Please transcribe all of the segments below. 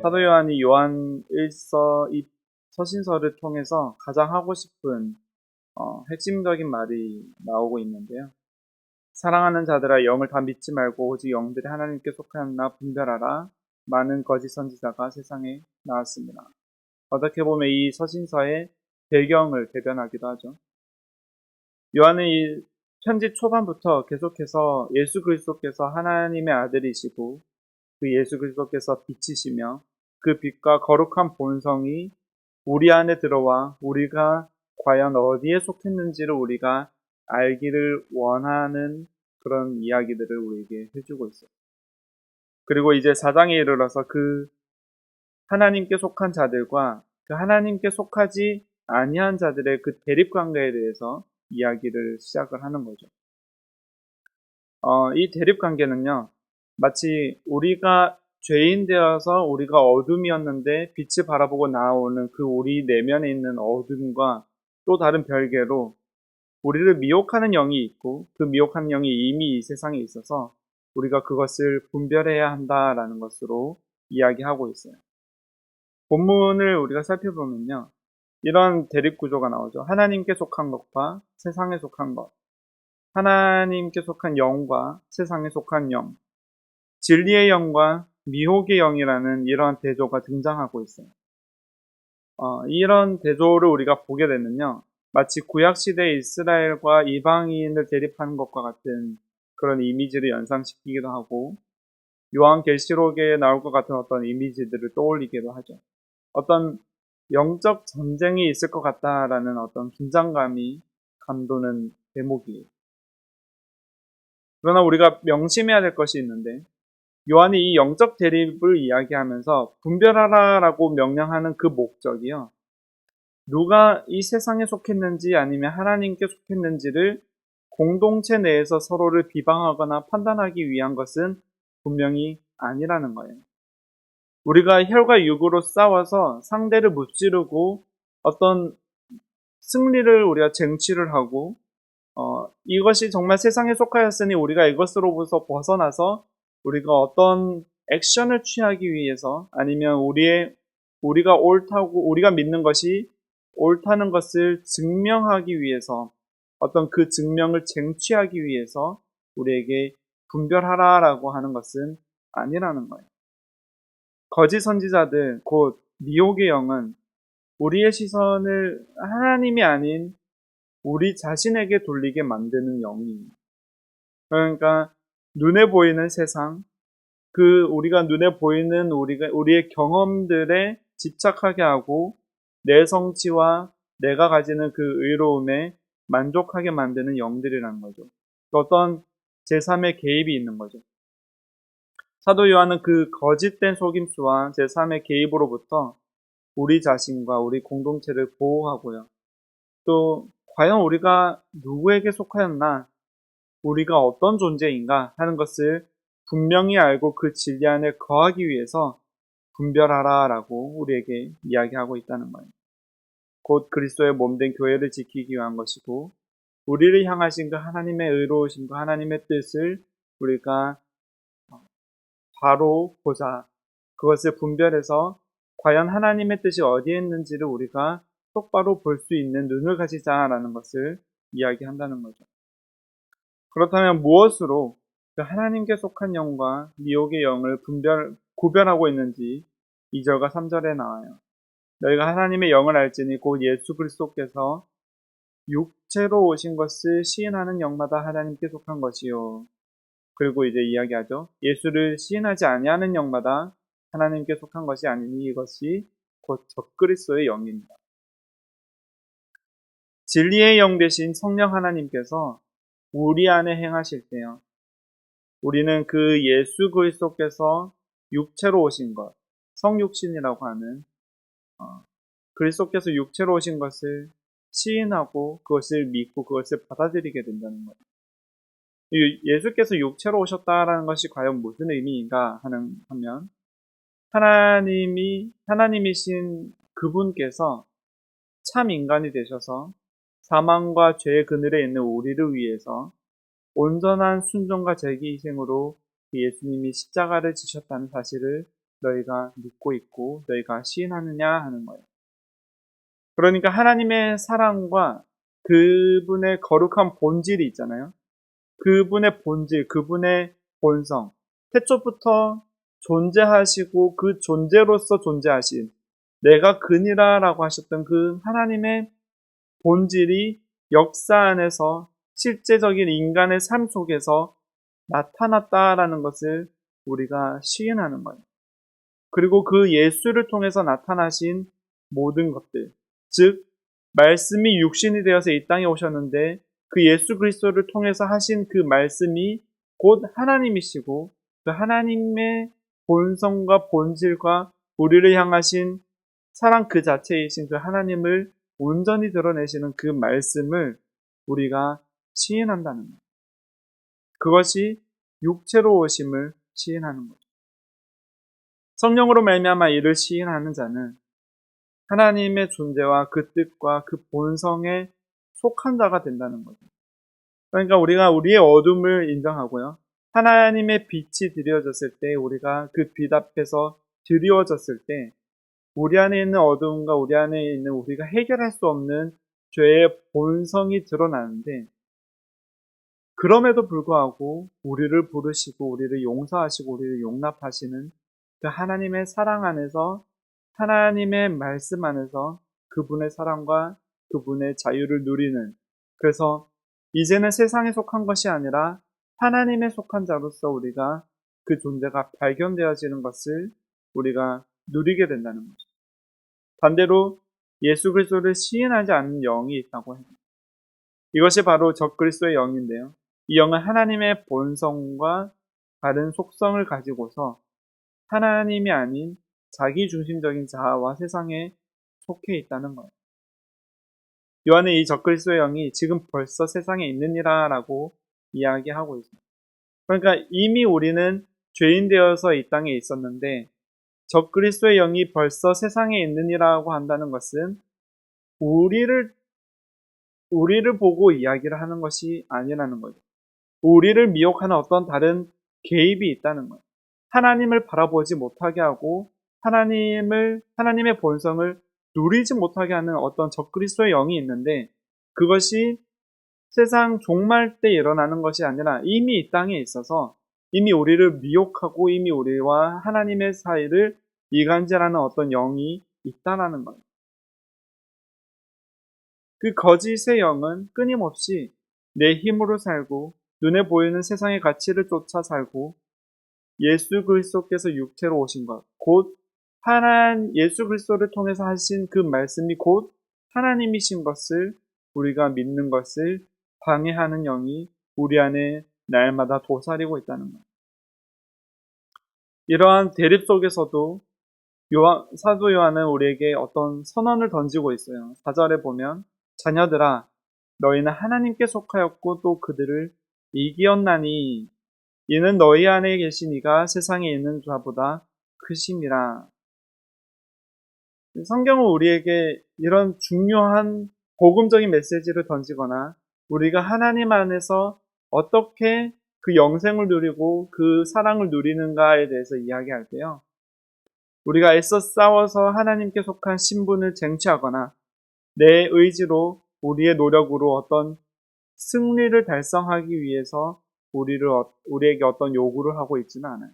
사도 요한이 요한 1서 이 서신서를 통해서 가장 하고 싶은 핵심적인 말이 나오고 있는데요. 사랑하는 자들아, 영을 다 믿지 말고 오직 영들이 하나님께 속하였나 분별하라. 많은 거짓 선지자가 세상에 나왔습니다. 어떻게 보면 이 서신서의 배경을 대변하기도 하죠. 요한은 이 편지 초반부터 계속해서 예수 그리스도께서 하나님의 아들이시고 그 예수 그리스도께서 빛이시며 그 빛과 거룩한 본성이 우리 안에 들어와 우리가 과연 어디에 속했는지를 우리가 알기를 원하는 그런 이야기들을 우리에게 해주고 있어요. 그리고 이제 4장에 이르러서 그 하나님께 속한 자들과 그 하나님께 속하지 아니한 자들의 그 대립관계에 대해서 이야기를 시작을 하는 거죠. 이 대립관계는요, 마치 우리가 죄인 되어서 우리가 어둠이었는데 빛을 바라보고 나오는 그 우리 내면에 있는 어둠과 또 다른 별개로 우리를 미혹하는 영이 있고 그 미혹하는 영이 이미 이 세상에 있어서 우리가 그것을 분별해야 한다라는 것으로 이야기하고 있어요. 본문을 우리가 살펴보면요, 이런 대립구조가 나오죠. 하나님께 속한 것과 세상에 속한 것, 하나님께 속한 영과 세상에 속한 영, 진리의 영과 미혹의 영이라는 이러한 대조가 등장하고 있어요. 이런 대조를 우리가 보게 되면요, 마치 구약시대 이스라엘과 이방인을 대립하는 것과 같은 그런 이미지를 연상시키기도 하고 요한계시록에 나올 것 같은 어떤 이미지들을 떠올리기도 하죠. 어떤 영적 전쟁이 있을 것 같다라는 어떤 긴장감이 감도는 대목이에요. 그러나 우리가 명심해야 될 것이 있는데 요한이 이 영적 대립을 이야기하면서 분별하라라고 명령하는 그 목적이요, 누가 이 세상에 속했는지 아니면 하나님께 속했는지를 공동체 내에서 서로를 비방하거나 판단하기 위한 것은 분명히 아니라는 거예요. 우리가 혈과 육으로 싸워서 상대를 무찌르고 어떤 승리를 우리가 쟁취를 하고 이것이 정말 세상에 속하였으니 우리가 이것으로부터 벗어나서 우리가 어떤 액션을 취하기 위해서 아니면 우리가 옳다고 우리가 믿는 것이 옳다는 것을 증명하기 위해서 어떤 그 증명을 쟁취하기 위해서 우리에게 분별하라라고 하는 것은 아니라는 거예요. 거짓 선지자들 곧 미혹의 영은 우리의 시선을 하나님이 아닌 우리 자신에게 돌리게 만드는 영이에요. 그러니까 눈에 보이는 세상, 그 우리가 눈에 보이는 우리의 경험들에 집착하게 하고 내 성취와 내가 가지는 그 의로움에 만족하게 만드는 영들이라는 거죠. 어떤 제3의 개입이 있는 거죠. 사도 요한은 그 거짓된 속임수와 제3의 개입으로부터 우리 자신과 우리 공동체를 보호하고요. 또 과연 우리가 누구에게 속하였나, 우리가 어떤 존재인가 하는 것을 분명히 알고 그 진리 안에 거하기 위해서 분별하라라고 우리에게 이야기하고 있다는 거예요. 곧 그리스도의 몸된 교회를 지키기 위한 것이고 우리를 향하신 그 하나님의 의로우심과 하나님의 뜻을 우리가 바로 보자. 그것을 분별해서 과연 하나님의 뜻이 어디에 있는지를 우리가 똑바로 볼 수 있는 눈을 가지자라는 것을 이야기한다는 거죠. 그렇다면 무엇으로 그 하나님께 속한 영과 미혹의 영을 구별하고 있는지 2절과 3절에 나와요. 너희가 하나님의 영을 알지니 곧 예수 그리스도께서 육체로 오신 것을 시인하는 영마다 하나님께 속한 것이요. 그리고 이제 이야기하죠. 예수를 시인하지 아니하는 영마다 하나님께 속한 것이 아니니 이것이 곧 적그리스도의 영입니다. 진리의 영 대신 성령 하나님께서 우리 안에 행하실 때요, 우리는 그 예수 그리스도께서 육체로 오신 것, 성육신이라고 하는 그리스도께서 육체로 오신 것을 시인하고 그것을 믿고 그것을 받아들이게 된다는 거예요. 예수께서 육체로 오셨다라는 것이 과연 무슨 의미인가 하면 하나님이신 그분께서 참 인간이 되셔서 사망과 죄의 그늘에 있는 우리를 위해서 온전한 순종과 자기 희생으로 예수님이 십자가를 지셨다는 사실을 너희가 믿고 있고 너희가 시인하느냐 하는 거예요. 그러니까 하나님의 사랑과 그분의 거룩한 본질이 있잖아요. 그분의 본질, 그분의 본성, 태초부터 존재하시고 그 존재로서 존재하신 내가 그니라라고 하셨던 그 하나님의 본질이 역사 안에서 실제적인 인간의 삶 속에서 나타났다라는 것을 우리가 시인하는 거예요. 그리고 그 예수를 통해서 나타나신 모든 것들, 즉 말씀이 육신이 되어서 이 땅에 오셨는데 그 예수 그리스도를 통해서 하신 그 말씀이 곧 하나님이시고 그 하나님의 본성과 본질과 우리를 향하신 사랑 그 자체이신 그 하나님을 온전히 드러내시는 그 말씀을 우리가 시인한다는 거예요. 그것이 육체로 오심을 시인하는 거죠. 성령으로 말미암아 이를 시인하는 자는 하나님의 존재와 그 뜻과 그 본성에 속한 자가 된다는 거죠. 그러니까 우리가 우리의 어둠을 인정하고요. 하나님의 빛이 드려졌을 때 우리가 그 빛 앞에서 드리워졌을 때 우리 안에 있는 어둠과 우리 안에 있는 우리가 해결할 수 없는 죄의 본성이 드러나는데 그럼에도 불구하고 우리를 부르시고 우리를 용서하시고 우리를 용납하시는 그 하나님의 사랑 안에서 하나님의 말씀 안에서 그분의 사랑과 그분의 자유를 누리는 그래서 이제는 세상에 속한 것이 아니라 하나님에 속한 자로서 우리가 그 존재가 발견되어지는 것을 우리가 누리게 된다는 거죠. 반대로 예수 그리스도를 시인하지 않는 영이 있다고 해요. 이것이 바로 적그리스도의 영인데요. 이 영은 하나님의 본성과 다른 속성을 가지고서 하나님이 아닌 자기 중심적인 자아와 세상에 속해 있다는 거예요. 요한은 이 적그리스도의 영이 지금 벌써 세상에 있느니라 라고 이야기하고 있어요. 그러니까 이미 우리는 죄인 되어서 이 땅에 있었는데 적그리스도의 영이 벌써 세상에 있느니라고 한다는 것은 우리를 보고 이야기를 하는 것이 아니라는 거죠. 우리를 미혹하는 어떤 다른 개입이 있다는 거예요. 하나님을 바라보지 못하게 하고 하나님의 본성을 누리지 못하게 하는 어떤 적그리스도의 영이 있는데 그것이 세상 종말 때 일어나는 것이 아니라 이미 이 땅에 있어서 이미 우리를 미혹하고 이미 우리와 하나님의 사이를 이간질하는 어떤 영이 있다라는 거예요. 그 거짓의 영은 끊임없이 내 힘으로 살고 눈에 보이는 세상의 가치를 쫓아 살고 예수 그리스도께서 육체로 오신 것, 곧 예수 그리스도를 통해서 하신 그 말씀이 곧 하나님이신 것을 우리가 믿는 것을 방해하는 영이 우리 안에 날마다 도사리고 있다는 것. 이러한 대립 속에서도 사도 요한은 우리에게 어떤 선언을 던지고 있어요. 4절에 보면 자녀들아 너희는 하나님께 속하였고 또 그들을 이기었나니 이는 너희 안에 계신 이가 세상에 있는 자보다 크심이라. 성경은 우리에게 이런 중요한 복음적인 메시지를 던지거나 우리가 하나님 안에서 어떻게 그 영생을 누리고 그 사랑을 누리는가에 대해서 이야기할 때요. 우리가 애써 싸워서 하나님께 속한 신분을 쟁취하거나 내 의지로 우리의 노력으로 어떤 승리를 달성하기 위해서 우리에게 어떤 요구를 하고 있지는 않아요.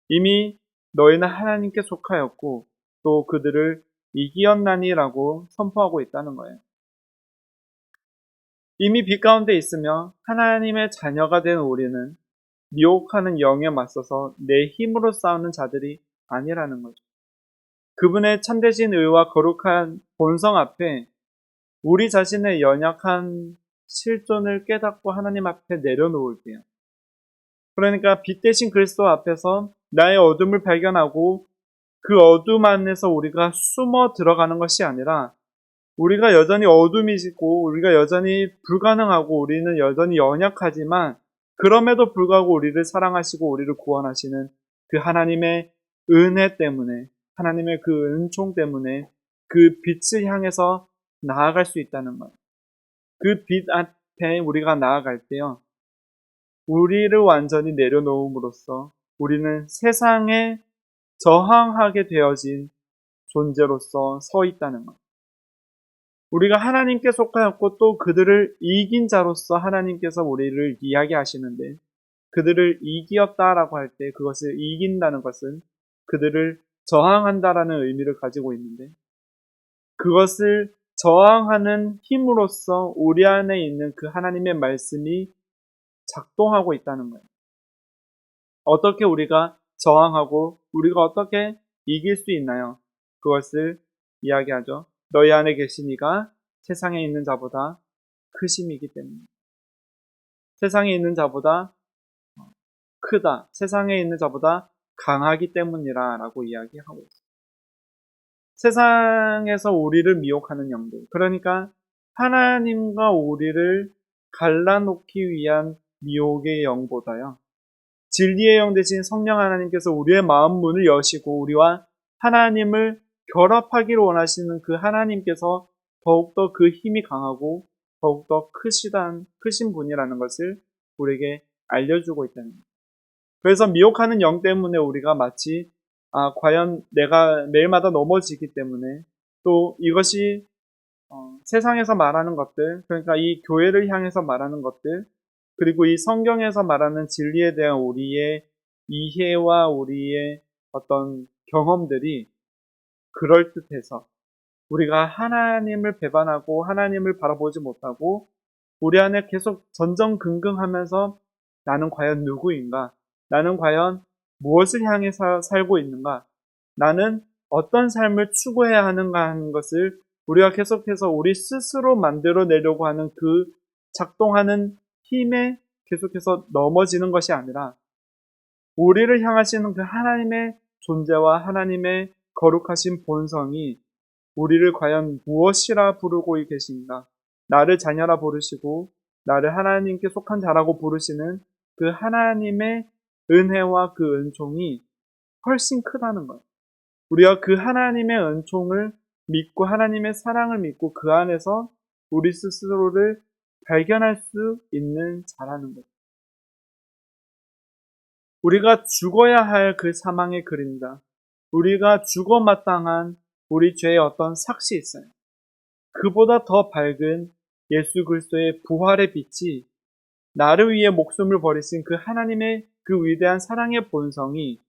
이미 너희는 하나님께 속하였고 또 그들을 이기었나니라고 선포하고 있다는 거예요. 이미 빛 가운데 있으며 하나님의 자녀가 된 우리는 미혹하는 영에 맞서서 내 힘으로 싸우는 자들이 아니라는 거죠. 그분의 참되신 의와 거룩한 본성 앞에 우리 자신의 연약한 실존을 깨닫고 하나님 앞에 내려놓을 때요. 그러니까 빛 대신 그리스도 앞에서 나의 어둠을 발견하고 그 어둠 안에서 우리가 숨어 들어가는 것이 아니라 우리가 여전히 어둠이시고 우리가 여전히 불가능하고 우리는 여전히 연약하지만 그럼에도 불구하고 우리를 사랑하시고 우리를 구원하시는 그 하나님의 은혜 때문에 하나님의 그 은총 때문에 그 빛을 향해서 나아갈 수 있다는 것. 그 빛 앞에 우리가 나아갈 때요. 우리를 완전히 내려놓음으로써 우리는 세상에 저항하게 되어진 존재로서 서 있다는 것. 우리가 하나님께 속하였고 또 그들을 이긴 자로서 하나님께서 우리를 이야기하시는데, 그들을 이기었다라고 할 때 그것을 이긴다는 것은 그들을 저항한다라는 의미를 가지고 있는데, 그것을 저항하는 힘으로써 우리 안에 있는 그 하나님의 말씀이 작동하고 있다는 거예요. 어떻게 우리가 저항하고 우리가 어떻게 이길 수 있나요? 그것을 이야기하죠. 너희 안에 계신 이가 세상에 있는 자보다 크심이기 때문에. 세상에 있는 자보다 크다. 세상에 있는 자보다 강하기 때문이라 라고 이야기하고 있어요. 세상에서 우리를 미혹하는 영들, 그러니까 하나님과 우리를 갈라놓기 위한 미혹의 영보다요, 진리의 영 대신 성령 하나님께서 우리의 마음 문을 여시고 우리와 하나님을 결합하기를 원하시는 그 하나님께서 더욱더 그 힘이 강하고 더욱더 크신 분이라는 것을 우리에게 알려주고 있다는 거예요. 그래서 미혹하는 영 때문에 우리가 마치 과연 내가 매일마다 넘어지기 때문에, 또 이것이 세상에서 말하는 것들, 그러니까 이 교회를 향해서 말하는 것들, 그리고 이 성경에서 말하는 진리에 대한 우리의 이해와 우리의 어떤 경험들이 그럴듯해서 우리가 하나님을 배반하고 하나님을 바라보지 못하고 우리 안에 계속 전전긍긍하면서 나는 과연 누구인가? 나는 과연 무엇을 향해서 살고 있는가? 나는 어떤 삶을 추구해야 하는가 하는 것을 우리가 계속해서 우리 스스로 만들어내려고 하는 그 작동하는 힘에 계속해서 넘어지는 것이 아니라, 우리를 향하시는 그 하나님의 존재와 하나님의 거룩하신 본성이 우리를 과연 무엇이라 부르고 계신가? 나를 자녀라 부르시고 나를 하나님께 속한 자라고 부르시는 그 하나님의 은혜와 그 은총이 훨씬 크다는 거예요. 우리가 그 하나님의 은총을 믿고 하나님의 사랑을 믿고 그 안에서 우리 스스로를 발견할 수 있는 자라는 거예요. 우리가 죽어야 할 그 사망의 그림자, 우리가 죽어 마땅한 우리 죄의 어떤 삭시 있어요. 그보다 더 밝은 예수 그리스도의 부활의 빛이 나를 위해 목숨을 버리신 그 하나님의 그 위대한 사랑의 본성이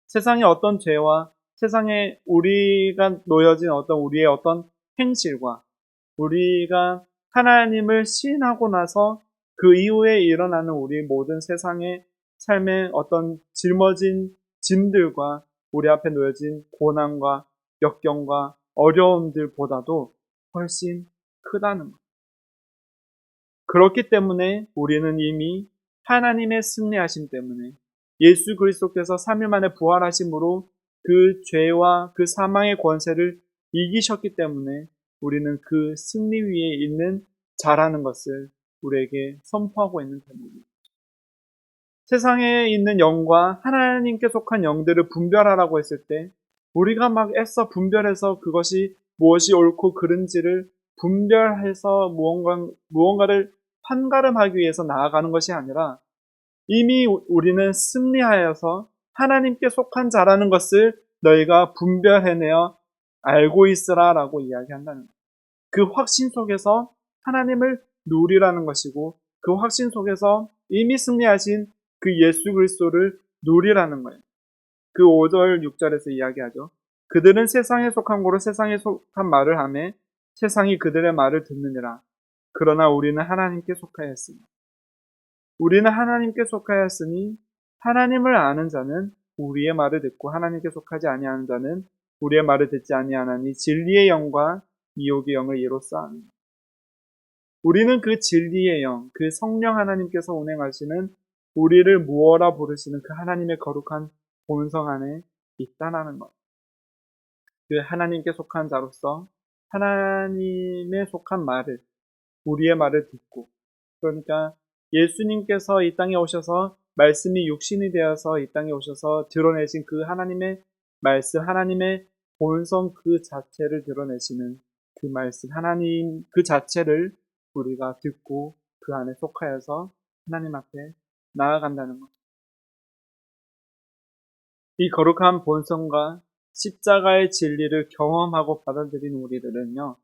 세상의 어떤 죄와 세상에 우리가 놓여진 어떤 우리의 어떤 행실과 우리가 하나님을 시인하고 나서 그 이후에 일어나는 우리 모든 세상의 삶의 어떤 짊어진 짐들과 우리 앞에 놓여진 고난과 역경과 어려움들보다도 훨씬 크다는 것. 그렇기 때문에 우리는 이미 하나님의 승리하심 때문에 예수 그리스도께서 3일 만에 부활하심으로 그 죄와 그 사망의 권세를 이기셨기 때문에 우리는 그 승리 위에 있는 자라는 것을 우리에게 선포하고 있는 대목입니다. 세상에 있는 영과 하나님께 속한 영들을 분별하라고 했을 때 우리가 막 애써 분별해서 그것이 무엇이 옳고 그른지를 분별해서 무언가를 판가름하기 위해서 나아가는 것이 아니라, 이미 우리는 승리하여서 하나님께 속한 자라는 것을 너희가 분별해내어 알고 있으라 라고 이야기한다는 거예요. 그 확신 속에서 하나님을 누리라는 것이고, 그 확신 속에서 이미 승리하신 그 예수 그리스도를 누리라는 거예요. 그 5절 6절에서 이야기하죠. 그들은 세상에 속한 고로 세상에 속한 말을 하매 세상이 그들의 말을 듣느니라. 그러나 우리는 하나님께 속하였으니, 우리는 하나님께 속하였으니 하나님을 아는 자는 우리의 말을 듣고 하나님께 속하지 아니하는 자는 우리의 말을 듣지 아니하나니 진리의 영과 미혹의 영을 이로써 아니. 우리는 그 진리의 영, 그 성령 하나님께서 운행하시는 우리를 무엇라 부르시는 그 하나님의 거룩한 본성 안에 있다라는 것. 그 하나님께 속한 자로서 하나님의 속한 말을, 우리의 말을 듣고, 그러니까 예수님께서 이 땅에 오셔서 말씀이 육신이 되어서 이 땅에 오셔서 드러내신 그 하나님의 말씀, 하나님의 본성 그 자체를 드러내시는 그 말씀, 하나님 그 자체를 우리가 듣고 그 안에 속하여서 하나님 앞에 나아간다는 것. 이 거룩한 본성과 십자가의 진리를 경험하고 받아들인 우리들은요,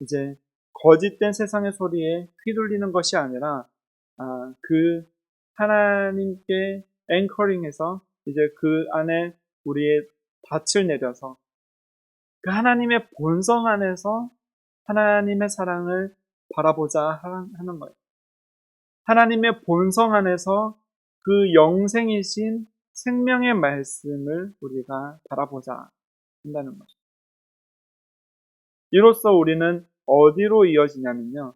이제 거짓된 세상의 소리에 휘둘리는 것이 아니라 그 하나님께 앵커링해서 이제 그 안에 우리의 닻을 내려서 그 하나님의 본성 안에서 하나님의 사랑을 바라보자 하는 거예요. 하나님의 본성 안에서 그 영생이신 생명의 말씀을 우리가 바라보자 한다는 거죠. 이로써 우리는 어디로 이어지냐면요.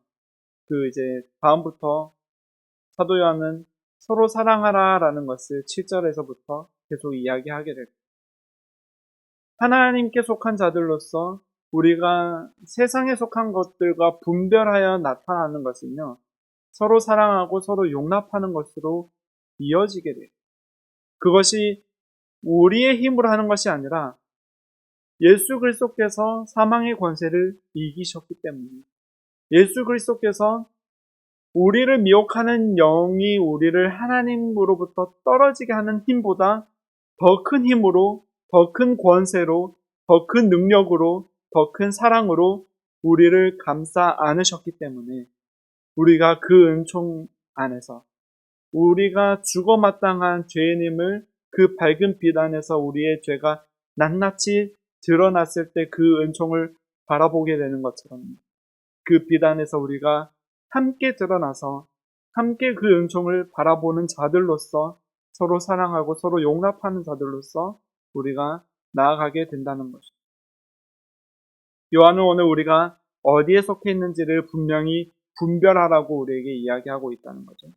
그 이제 다음부터 사도 요한은 서로 사랑하라라는 것을 7절에서부터 계속 이야기하게 됩니다. 하나님께 속한 자들로서 우리가 세상에 속한 것들과 분별하여 나타나는 것은요. 서로 사랑하고 서로 용납하는 것으로 이어지게 돼요. 그것이 우리의 힘으로 하는 것이 아니라 예수 그리스도께서 사망의 권세를 이기셨기 때문에 예수 그리스도께서 우리를 미혹하는 영이 우리를 하나님으로부터 떨어지게 하는 힘보다 더 큰 힘으로, 더 큰 권세로, 더 큰 능력으로, 더 큰 사랑으로 우리를 감싸 안으셨기 때문에 우리가 그 은총 안에서 우리가 죽어 마땅한 죄인임을 그 밝은 빛 안에서 우리의 죄가 낱낱이 드러났을 때 그 은총을 바라보게 되는 것처럼 그 빛 안에서 우리가 함께 드러나서 함께 그 은총을 바라보는 자들로서 서로 사랑하고 서로 용납하는 자들로서 우리가 나아가게 된다는 것이죠. 요한은 오늘 우리가 어디에 속해 있는지를 분명히 분별하라고 우리에게 이야기하고 있다는 거죠.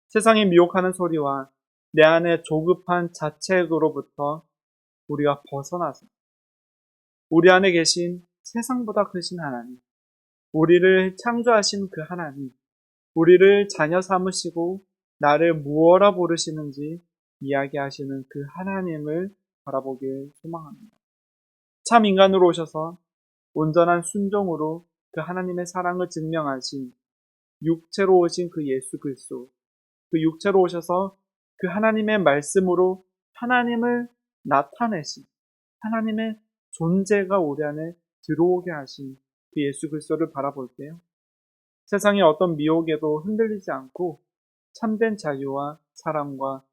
세상이 미혹하는 소리와 내 안에 조급한 자책으로부터 우리가 벗어나서 우리 안에 계신 세상보다 크신 하나님, 우리를 창조하신 그 하나님, 우리를 자녀 삼으시고 나를 무엇라 부르시는지 이야기하시는 그 하나님을 바라보길 소망합니다. 참 인간으로 오셔서 온전한 순종으로 그 하나님의 사랑을 증명하신 육체로 오신 그 예수 그리스도, 그 육체로 오셔서 그 하나님의 말씀으로 하나님을 나타내신 하나님의 존재가 우리 안에 들어오게 하신 그 예수 그리스도를 바라볼 때요. 세상의 어떤 미혹에도 흔들리지 않고 참된 자유와 사랑과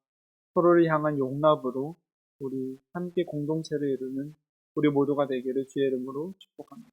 서로를 향한 용납으로 우리 함께 공동체를 이루는 우리 모두가 되기를 주의 이름으로 축복합니다.